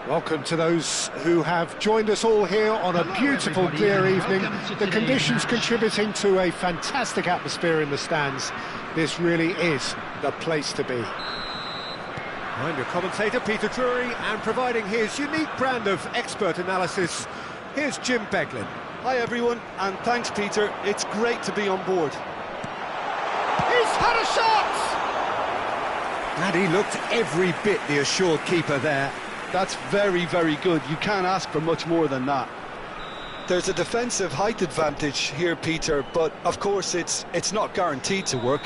Welcome to those who have joined us all here on a beautiful, clear evening. The conditions contributing to a fantastic atmosphere in the stands. This really is the place to be. I'm your commentator, Peter Drury, and providing his unique brand of expert analysis, here's Jim Beglin. Hi everyone, and thanks Peter, it's great to be on board. He's had a shot! And he looked every bit the assured keeper there. That's very, very good. You can't ask for much more than that. There's a defensive height advantage here, Peter, but of course it's not guaranteed to work.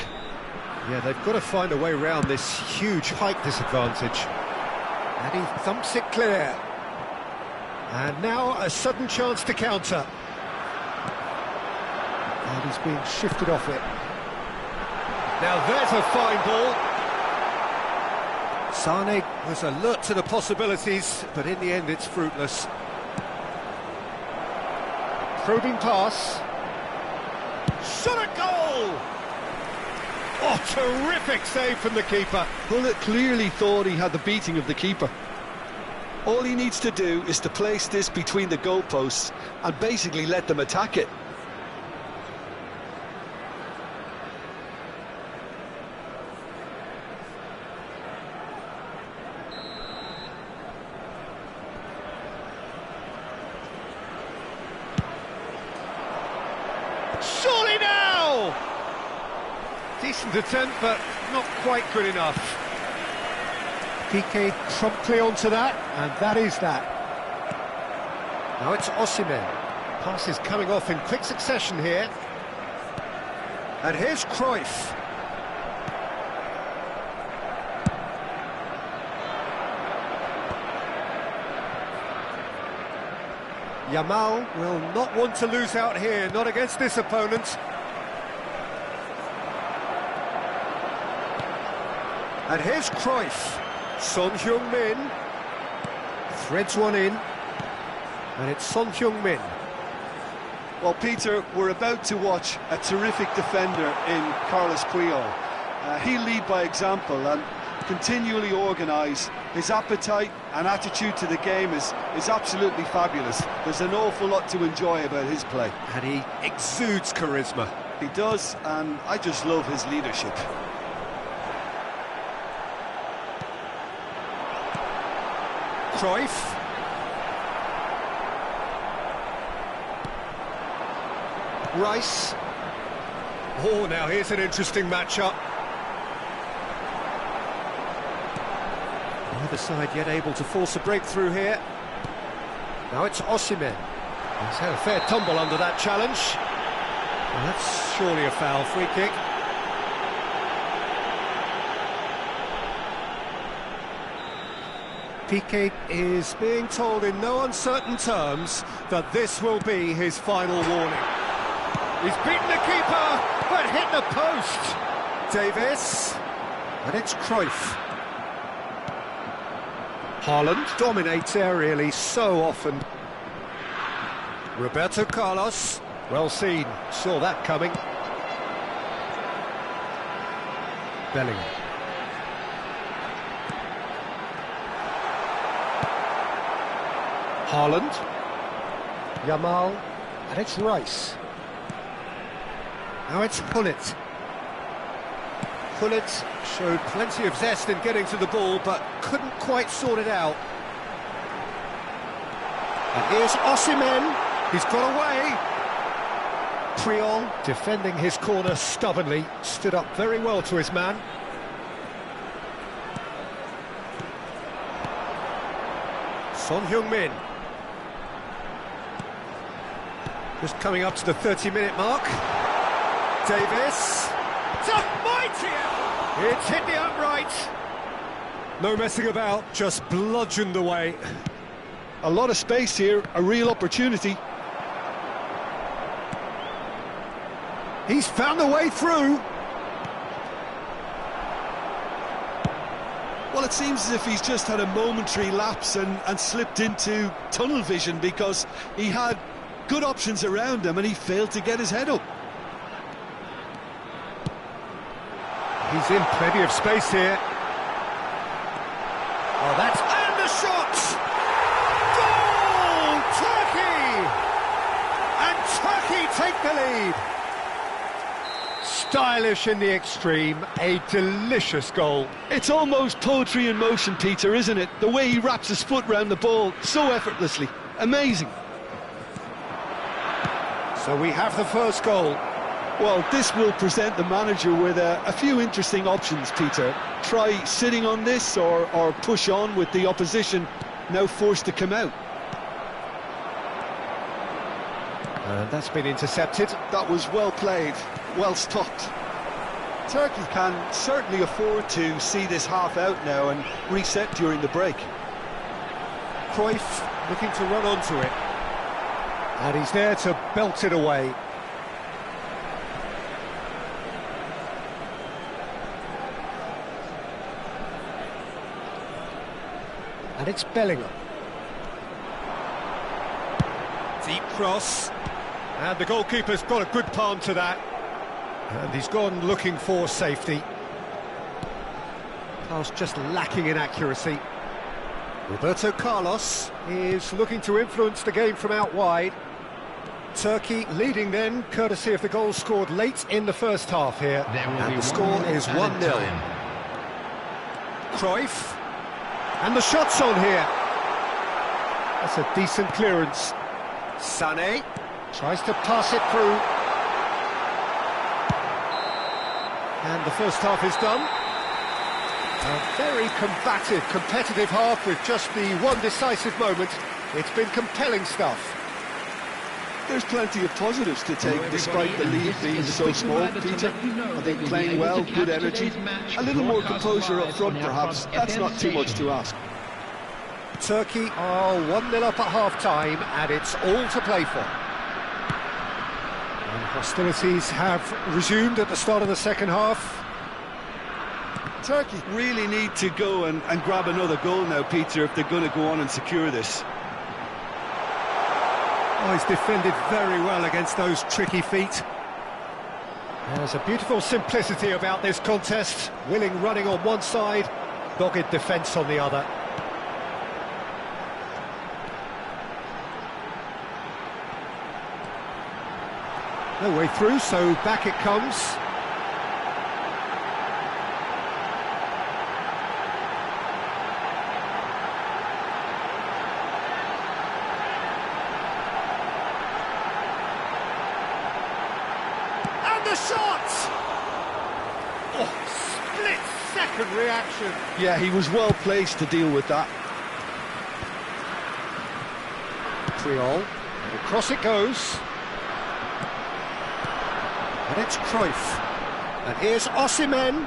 Yeah, they've got to find a way around this huge height disadvantage. And he thumps it clear. And now a sudden chance to counter. And he's being shifted off it. Now there's a fine ball. Sane was alert to the possibilities, but in the end it's fruitless. Probing pass. Shot a goal! Oh, terrific save from the keeper. Bullet clearly thought he had the beating of the keeper. All he needs to do is to place this between the goalposts and basically let them attack it. Surely now! Decent attempt, but not quite good enough. Piqué promptly onto that, and that is that. Now it's Osimhen. Passes coming off in quick succession here. And here's Cruyff. Yamal will not want to lose out here, not against this opponent. And here's Cruyff. Son Heung-min threads one in, and it's Son Heung-min. Well, Peter, we're about to watch a terrific defender in Carlos Puyol. He'll lead by example, and continually organised. His appetite and attitude to the game is absolutely fabulous. There's an awful lot to enjoy about his play. And he exudes charisma. He does, and I just love his leadership. Cruyff. Rice. Oh, now here's an interesting matchup. Neither side yet able to force a breakthrough here. Now it's Osimhen. He's had a fair tumble under that challenge. Well, that's surely a foul. Free kick. Piqué is being told in no uncertain terms that this will be his final warning. He's beaten the keeper, but hit the post. Davis, and it's Cruyff. Haaland dominates aerially so often. Roberto Carlos, well seen, saw that coming. Bellingham. Haaland. Yamal, and it's Rice. Now it's Gullit. Gullit showed plenty of zest in getting to the ball, but couldn't quite sort it out. And here's Osimhen. He's got away. Priol, defending his corner stubbornly, stood up very well to his man. Son Heung-min. Just coming up to the 30-minute mark. Davis. It's a mighty effort. It's hit the upright. No messing about, just bludgeoned away. A lot of space here, a real opportunity. He's found a way through. Well, it seems as if he's just had a momentary lapse and slipped into tunnel vision, because he had good options around him and he failed to get his head up. He's in plenty of space here. Oh, that's... and the shot! Goal! Turkey! And Turkey take the lead. Stylish in the extreme, a delicious goal. It's almost poetry in motion, Peter, isn't it? The way he wraps his foot round the ball so effortlessly. Amazing. So we have the first goal. Well, this will present the manager with a few interesting options, Peter. Try sitting on this or push on with the opposition now forced to come out. And that's been intercepted. That was well played, well stopped. Turkey can certainly afford to see this half out now and reset during the break. Cruyff looking to run onto it. And he's there to belt it away. And it's Bellingham. Deep cross. And the goalkeeper's got a good palm to that. And he's gone looking for safety. Pass just lacking in accuracy. Roberto Carlos is looking to influence the game from out wide. Turkey leading then, courtesy of the goal scored late in the first half here. And the score is 1-0. Cruyff. And the shot's on here. That's a decent clearance. Sané tries to pass it through. And the first half is done. A very combative, competitive half with just the one decisive moment. It's been compelling stuff. There's plenty of positives to take despite the lead being so small, Peter. I think playing well, good energy, a little more composure up front perhaps, that's not too much to ask. Turkey are 1-0 up at half-time and it's all to play for. And hostilities have resumed at the start of the second half. Turkey really need to go and grab another goal now, Peter, if they're going to go on and secure this. Oh, he's defended very well against those tricky feet. There's a beautiful simplicity about this contest. Willing running on one side, Dogged defence on the other. No way through, so back it comes. And the shot! Oh, split-second reaction. Yeah, he was well placed to deal with that. Triol, and across it goes. And it's Cruyff. And here's Osimhen.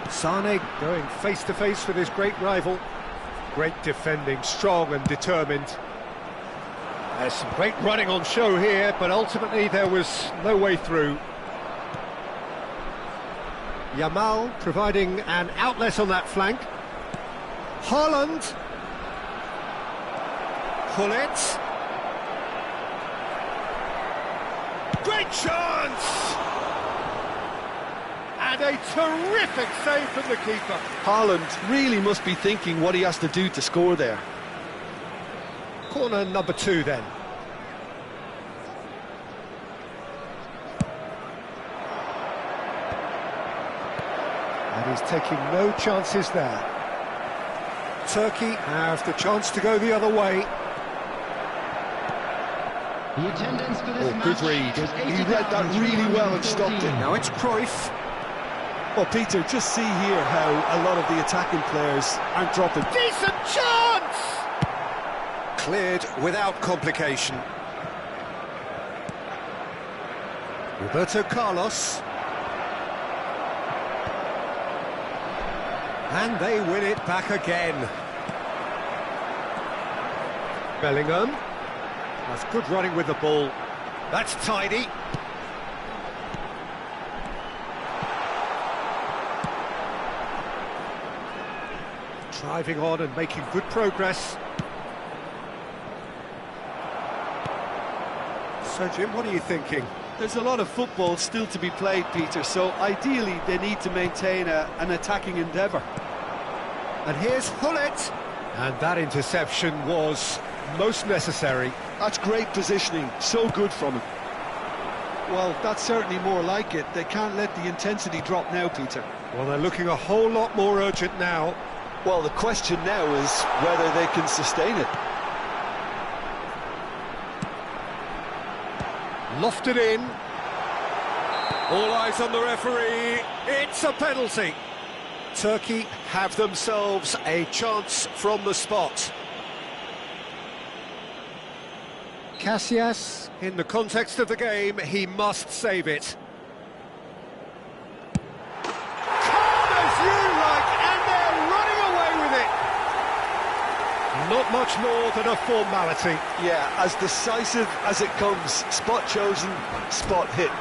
Sane going face-to-face with his great rival. Great defending, strong and determined. There's some great running on show here, but ultimately there was no way through. Yamal providing an outlet on that flank. Haaland. Gullit. Great chance! And a terrific save from the keeper. Haaland really must be thinking what he has to do to score there. Corner number 2 then. And he's taking no chances there. Turkey have the chance to go the other way. The attendance for this good read. He read that really well and stopped it. Now it's Cruyff. Well, Peter, just see here how a lot of the attacking players aren't dropping. Decent chance! Cleared without complication. Roberto Carlos. And they win it back again. Bellingham. That's good running with the ball. That's tidy. Driving on and making good progress. So, Jim, what are you thinking? There's a lot of football still to be played, Peter, so ideally they need to maintain an attacking endeavour. And here's Gullit. And that interception was most necessary. That's great positioning, so good from him. Well, that's certainly more like it. They can't let the intensity drop now, Peter. Well, they're looking a whole lot more urgent now. Well, the question now is whether they can sustain it. Lofted in. All eyes on the referee. It's a penalty. Turkey have themselves a chance from the spot. Casillas, in the context of the game, he must save it. Calm as you like, and they're running away with it. Not much more than a formality. Yeah, as decisive as it comes. Spot chosen, spot hit.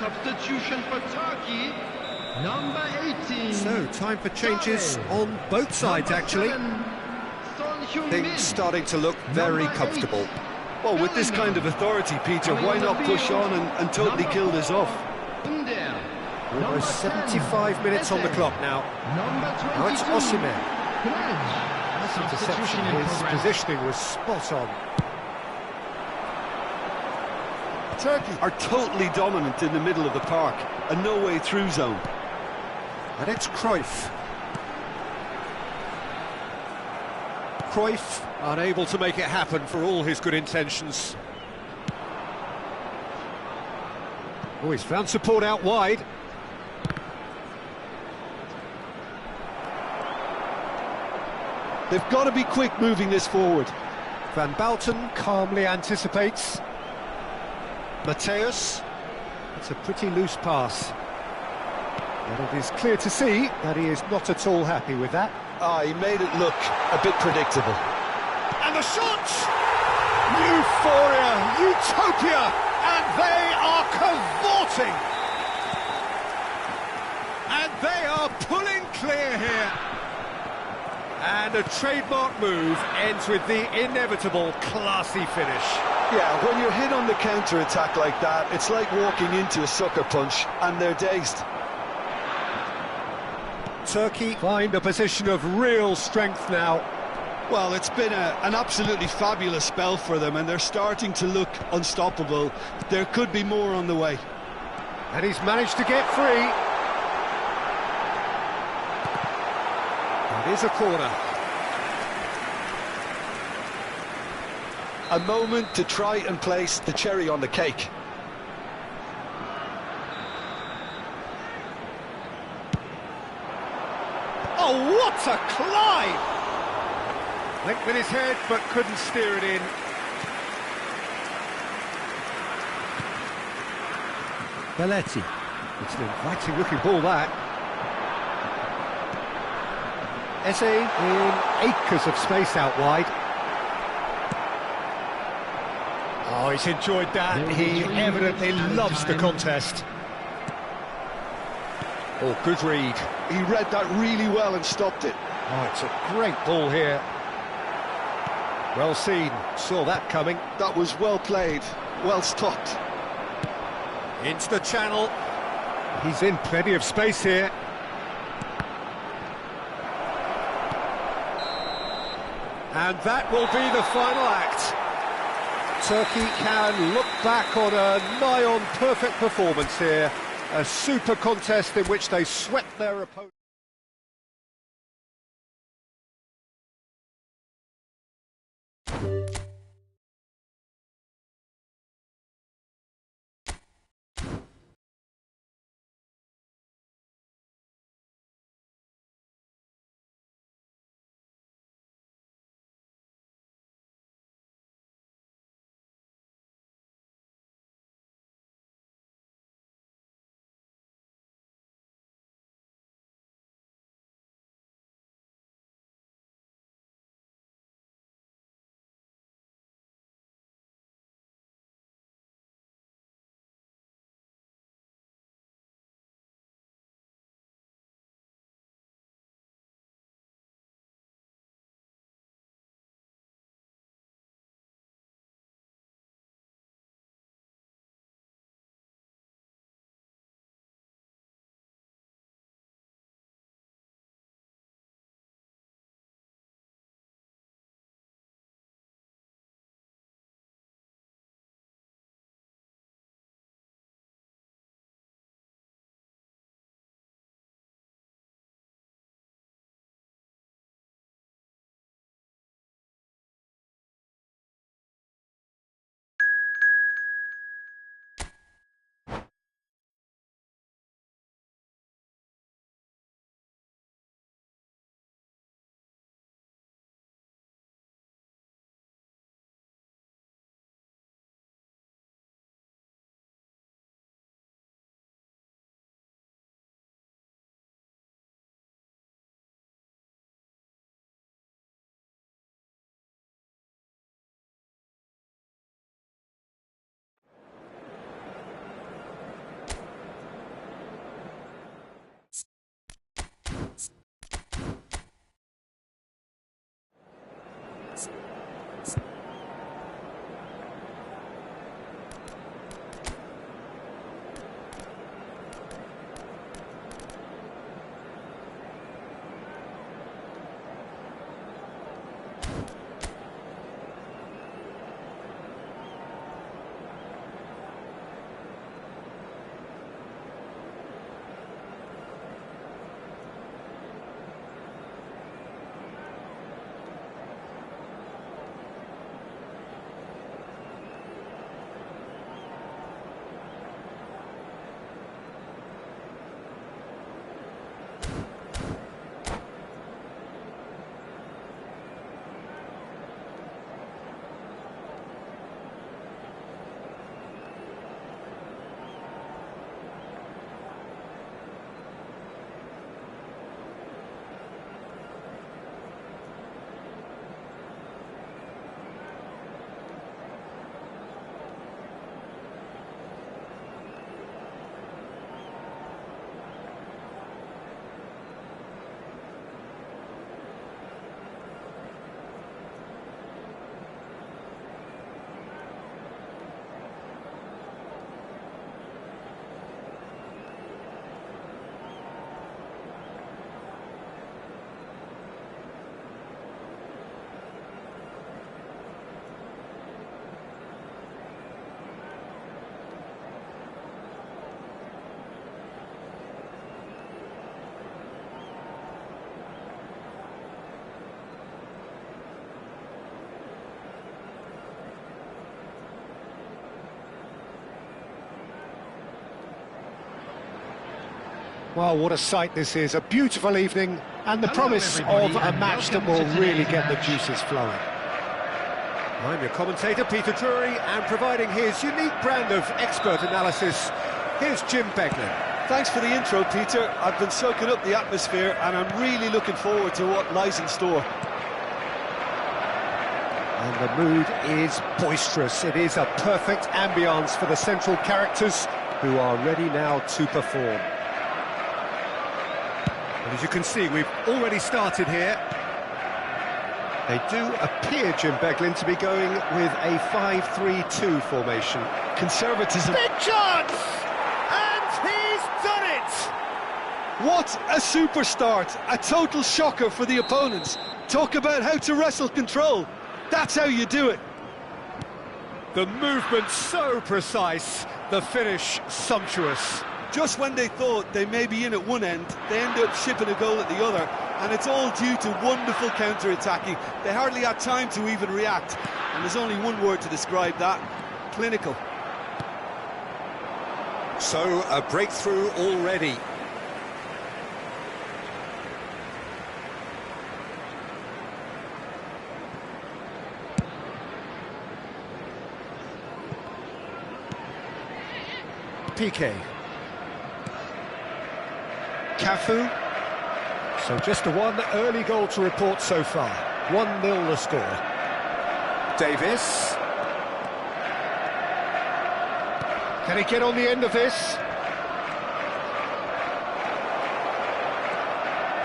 Substitution for Turkey, number 18. So, time for changes on both sides, actually. Things starting to look very comfortable. Well, with this kind of authority, Peter, why not push on and totally kill this off? Almost 75 minutes on the clock now. Now it's Osimhen. Nice interception. His positioning was spot on. Turkey are totally dominant in the middle of the park, a no-way through zone. And it's Cruyff. Cruyff unable to make it happen for all his good intentions. Oh, he's found support out wide. They've got to be quick moving this forward. Van Bouten calmly anticipates. Mateus. It's a pretty loose pass. And it is clear to see that he is not at all happy with that. He made it look a bit predictable. And the shot! Euphoria, utopia, and they are cavorting! And they are pulling clear here. And a trademark move ends with the inevitable classy finish. Yeah, when you're hit on the counter-attack like that, it's like walking into a sucker punch, and they're dazed. Turkey find a position of real strength now. Well, it's been an absolutely fabulous spell for them, and they're starting to look unstoppable. There could be more on the way. And he's managed to get free. It is a corner. A moment to try and place the cherry on the cake. Oh, what a climb! Linked with his head, but couldn't steer it in. Belletti. It's an inviting looking ball, that. Eze in acres of space out wide. Oh, he's enjoyed that. He evidently loves the contest. Oh, good read. He read that really well and stopped it. Oh, it's a great ball here. Well seen. Saw that coming. That was well played, well stopped. Into the channel. He's in plenty of space here. And that will be the final act. Turkey can look back on a nigh-on perfect performance here. A super contest in which they swept their opponent. Well, what a sight this is, a beautiful evening, and the promise of a match that will really get the juices flowing. I'm your commentator, Peter Drury, and providing his unique brand of expert analysis, here's Jim Beglin. Thanks for the intro, Peter. I've been soaking up the atmosphere, and I'm really looking forward to what lies in store. And the mood is boisterous. It is a perfect ambience for the central characters who are ready now to perform. And as you can see, we've already started here. They do appear, Jim Beglin, to be going with a 5-3-2 formation. Conservatism. Big chance! And he's done it! What a super start! A total shocker for the opponents. Talk about how to wrestle control. That's how you do it. The movement so precise, the finish sumptuous. Just when they thought they may be in at one end, they end up shipping a goal at the other, and it's all due to wonderful counter-attacking. They hardly had time to even react, and there's only one word to describe that: clinical. So, a breakthrough already. Piqué. Cafu. So just the one early goal to report so far. 1-0 the score. Davis. Can he get on the end of this?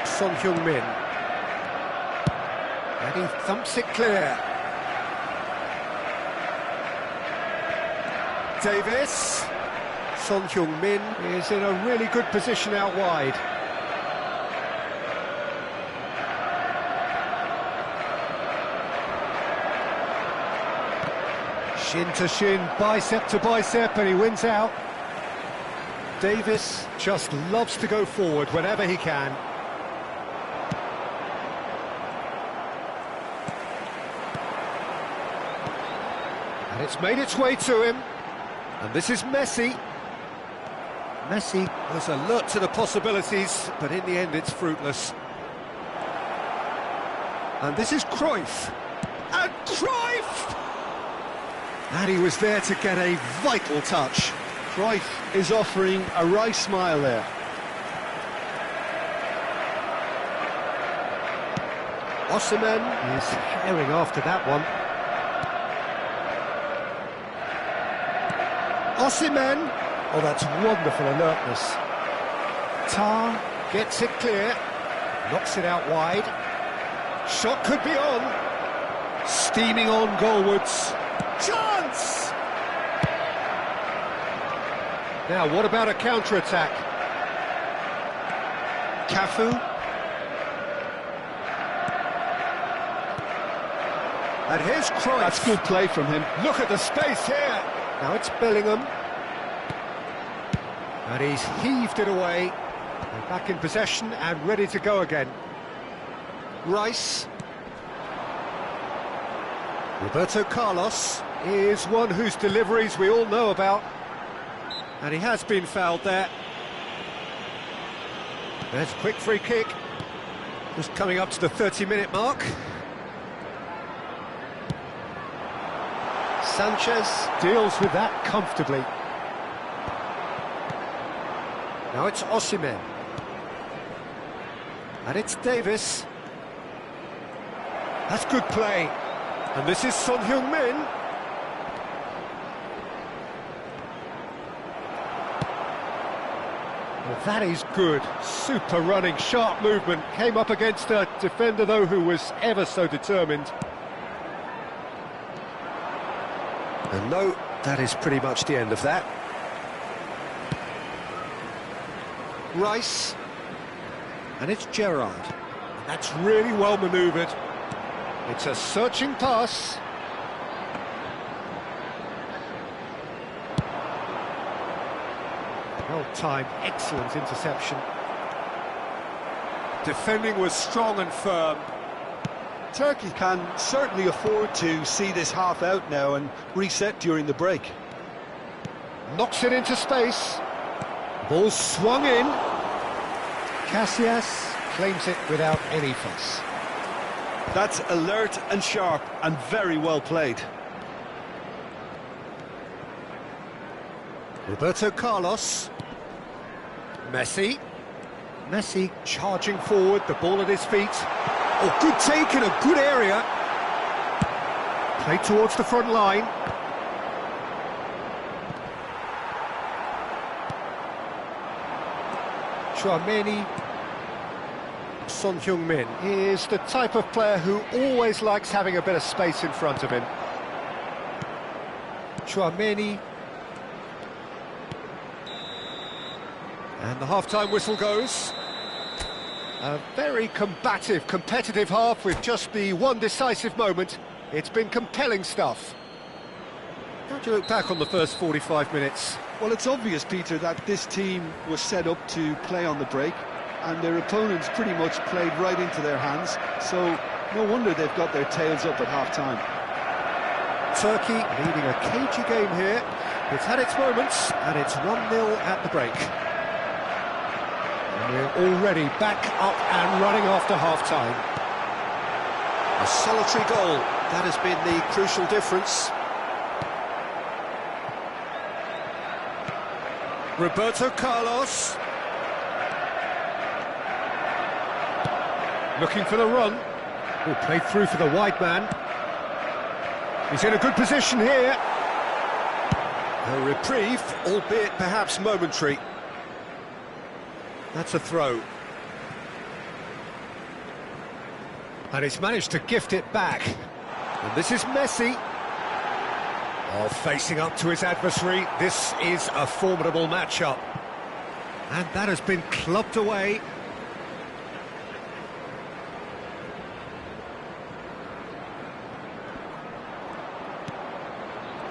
Son Heung-min. And he thumps it clear. Davis. Son Heung-min is in a really good position out wide. Shin to shin, bicep to bicep, and he wins out. Davis just loves to go forward whenever he can. And it's made its way to him. And this is Messi. Messi was alert to the possibilities, but in the end it's fruitless. And this is Cruyff. And Cruyff! And he was there to get a vital touch. Cruyff is offering a wry smile there. Osimhen is herring after that one. Osimhen! Oh, that's wonderful alertness. Tar gets it clear, knocks it out wide. Shot could be on. Steaming on goalwards. Chance! Now, what about a counter-attack? Cafu. And here's Cruyff. That's good play from him. Look at the space here. Now it's Bellingham. And he's heaved it away. They're back in possession and ready to go again. Rice. Roberto Carlos is one whose deliveries we all know about. And he has been fouled there. There's a quick free kick. Just coming up to the 30-minute mark. Sanchez deals with that comfortably. Now it's Osimhen. And it's Davis. That's good play. And this is Son Heung-min. Well, that is good. Super running, sharp movement. Came up against a defender, though, who was ever so determined. And no, that is pretty much the end of that. Rice. And it's Gerrard. And that's really well manoeuvred. It's a searching pass. Well-timed, excellent interception. Defending was strong and firm. Turkey can certainly afford to see this half out now and reset during the break. Knocks it into space. Ball swung in. Casillas claims it without any fuss. That's alert and sharp and very well played. Roberto Carlos. Messi. Messi charging forward, the ball at his feet. Oh, good take in a good area. Played towards the front line. Tchouaméni. Son Heung-min is the type of player who always likes having a bit of space in front of him. Tchouaméni. And the half-time whistle goes. A very combative, competitive half with just the one decisive moment. It's been compelling stuff. How do you look back on the first 45 minutes? Well, it's obvious, Peter, that this team was set up to play on the break, and their opponents pretty much played right into their hands, so no wonder they've got their tails up at half-time. Turkey leading a cagey game here. It's had its moments, and it's 1-0 at the break. And we're already back up and running after half-time. A solitary goal, that has been the crucial difference. Roberto Carlos. Looking for the run. Oh, played through for the wide man. He's in a good position here. A reprieve, albeit perhaps momentary. That's a throw. And he's managed to gift it back. And this is Messi. Oh, facing up to his adversary. This is a formidable matchup. And that has been clubbed away.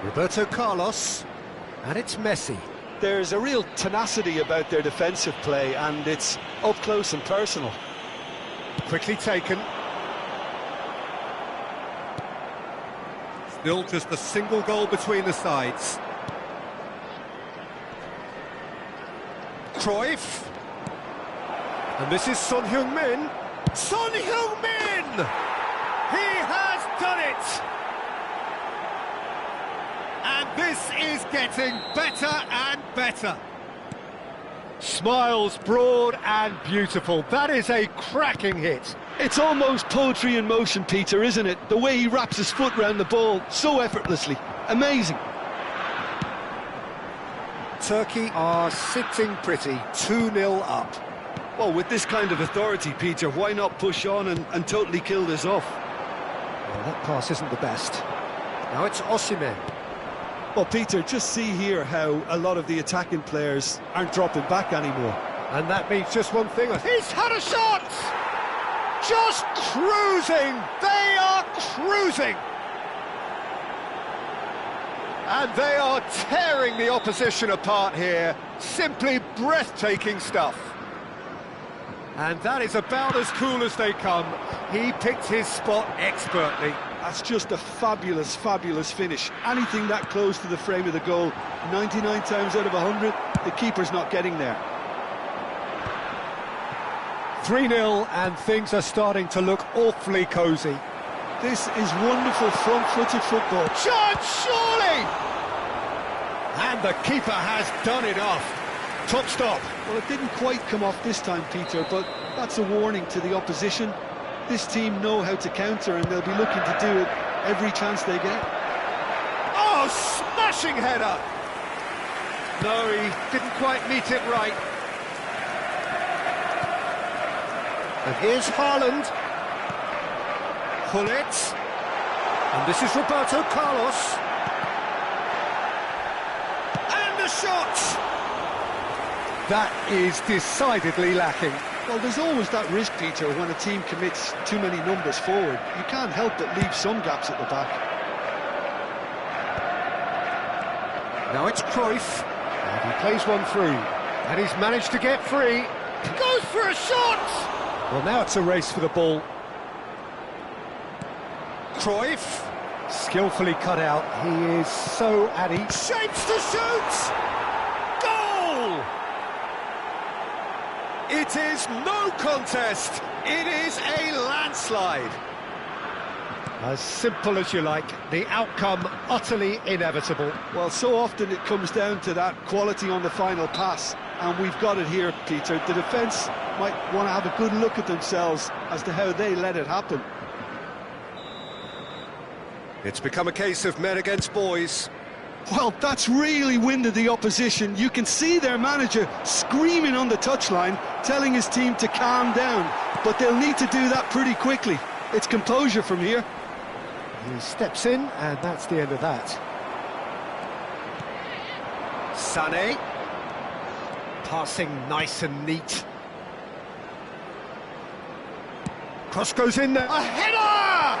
Roberto Carlos. And it's Messi. There's a real tenacity about their defensive play, and it's up close and personal. Quickly taken. Still just a single goal between the sides. Cruyff. And this is Son Heung-min. Son Heung-min! He has done it! And this is getting better and better. Smiles broad and beautiful. That is a cracking hit. It's almost poetry in motion, Peter, isn't it? The way he wraps his foot round the ball so effortlessly. Amazing. Turkey are sitting pretty, 2-0 up. Well, with this kind of authority, Peter, why not push on and totally kill this off? Well, that pass isn't the best. Now it's Osimhen. Well, Peter, just see here how a lot of the attacking players aren't dropping back anymore. And that means just one thing. He's had a shot! Just cruising! They are cruising! And they are tearing the opposition apart here. Simply breathtaking stuff. And that is about as cool as they come. He picked his spot expertly. That's just a fabulous, fabulous finish. Anything that close to the frame of the goal, 99 times out of 100, the keeper's not getting there. 3-0, and things are starting to look awfully cosy. This is wonderful front-footed football. Chance, surely! And the keeper has done it off. Top stop. Well, it didn't quite come off this time, Peter, but that's a warning to the opposition. This team know how to counter, and they'll be looking to do it every chance they get. Oh, smashing header! No, he didn't quite meet it right. And here's Haaland. Gullit. And this is Roberto Carlos. And the shot! That is decidedly lacking. Well, there's always that risk, Peter, when a team commits too many numbers forward. You can't help but leave some gaps at the back. Now it's Cruyff. And he plays one through. And he's managed to get free. He goes for a shot! Well, now it's a race for the ball. Cruyff, skillfully cut out. He is so at ease. Shapes to shoot! Goal! It is no contest. It is a landslide. As simple as you like, the outcome utterly inevitable. Well, so often it comes down to that quality on the final pass, and we've got it here, Peter. The defence might want to have a good look at themselves as to how they let it happen. It's become a case of men against boys. Well, that's really winded the opposition. You can see their manager screaming on the touchline, telling his team to calm down, but they'll need to do that pretty quickly. It's composure from here. He steps in, and that's the end of that. Sané. Passing nice and neat. Cross goes in there. A header!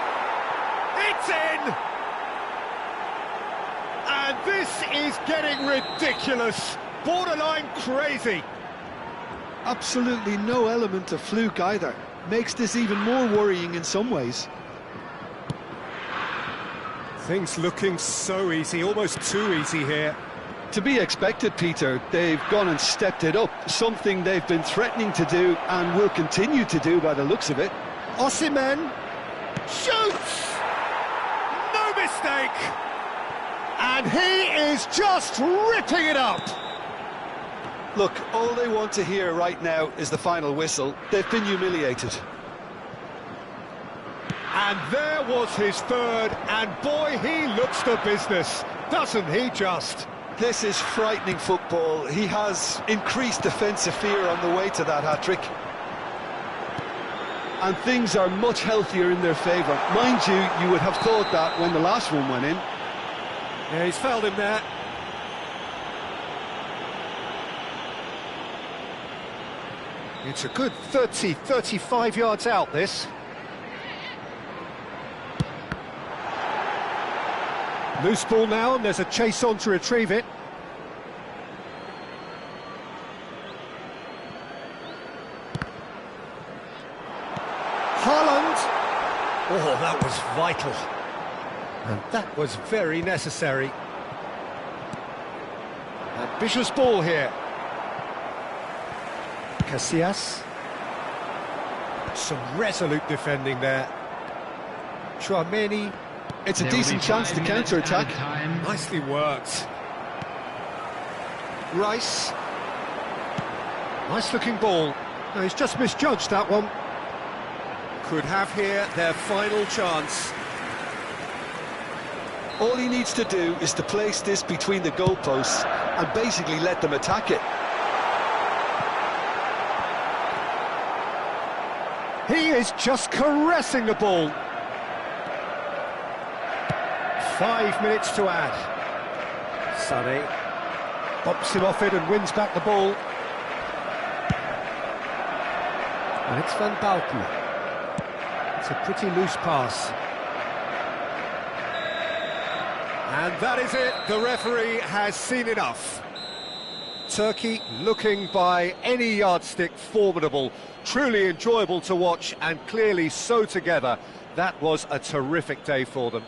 It's in! And this is getting ridiculous. Borderline crazy. Absolutely no element of fluke either. Makes this even more worrying in some ways. Things looking so easy, almost too easy here. To be expected, Peter. They've gone and stepped it up, something they've been threatening to do and will continue to do by the looks of it. Osimhen shoots! No mistake! And he is just ripping it up! Look, all they want to hear right now is the final whistle. They've been humiliated. And there was his third, and boy, he looks the business, doesn't he just? This is frightening football. He has increased defensive fear on the way to that hat-trick. And things are much healthier in their favour. Mind you, you would have thought that when the last one went in. Yeah, he's fouled him there. It's a good 30, 35 yards out, this. Loose ball now, and there's a chase on to retrieve it. Haaland! Oh, that was vital. And that was very necessary. Ambitious ball here. Casillas. Some resolute defending there. Tchouameni. It's a decent chance to counter-attack. Nicely worked. Rice. Nice-looking ball. No, he's just misjudged that one. Could have here their final chance. All he needs to do is to place this between the goalposts and basically let them attack it. He is just caressing the ball. 5 minutes to add. Sané bops him off it and wins back the ball. And it's Van Basten. It's a pretty loose pass. And that is it. The referee has seen enough. Turkey looking by any yardstick formidable, truly enjoyable to watch, and clearly so together. That was a terrific day for them.